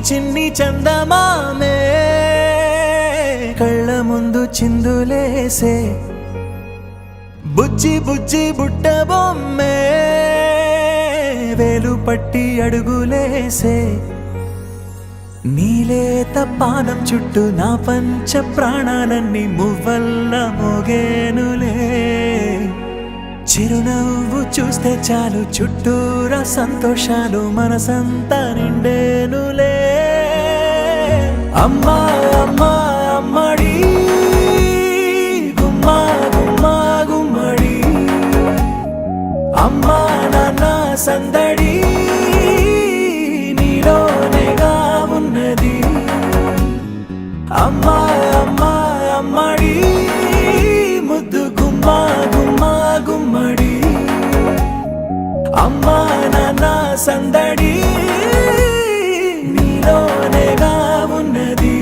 చిన్ని చందమామే కళ్ళ ముందు చిందులేసే బుజ్జి బుజ్జి బుట్ట బొమ్మే వేలు పట్టి అడుగులేసే నీలేత పానం చుట్టూ నా పంచ ప్రాణాలన్నీ మువ్వల్ల మోగేనులే చిరునవ్వు చూస్తే చాలు చుట్టూరా సంతోషాలు మనసంతా నిండేనులే అమ్మా అమ్మా అమ్మడి గుమ్మా గుమ్మా గుమ్మడి అమ్మా నాన్న సందడి నీలోనేగా ఉన్నది అమ్మా అమ్మా అమ్మడి ముద్దు గుమ్మా గుమ్మా గుమ్మడి అమ్మా నాన్న సందడి నీలోనేగా ఉన్నది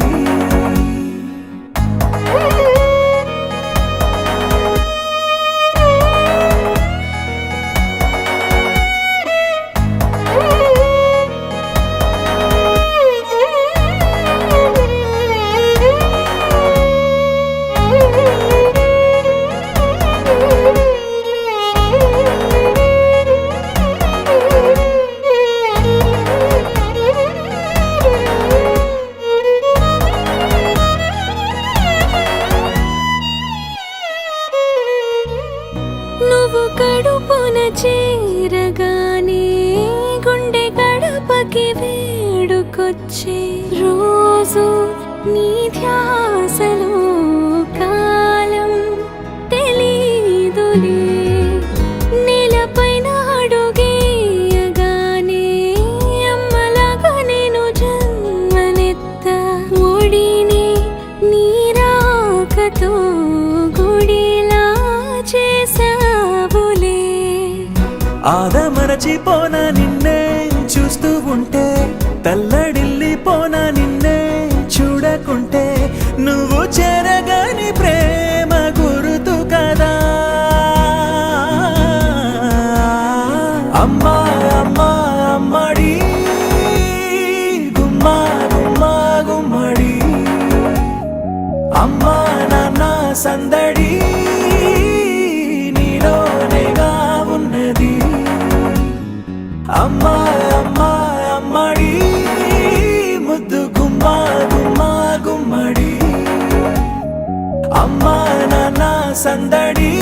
నువ్వు కడుపున చేరగానే గుండె గడపకి వేడుకొచ్చే రోజు నీ ధ్యాసలో కాలం తెలీదులే నేలపైన అడుగేయగానే అమ్మలాగా నేను జన్మనెత్త ఒడిని నీ రాకతో గుడిలా చేసావులే ఆదమరచిపోనా నిన్నే చూస్తూ ఉంటే తల్లడిల్లిపోనా నిన్నే చూడకుంటే నువ్వు చెరగని ప్రేమ గురుతు కదా అమ్మా అమ్మా అమ్మడి గుమ్మా గుమ్మా గుమ్మడి అమ్మా నాన్న సందడి నీలోనేగా ఉన్నది అమ్మా అమ్మా అమ్మడి ముద్దు గుమ్మా గుమ్మా గుమ్మడి అమ్మా నాన్న సందడి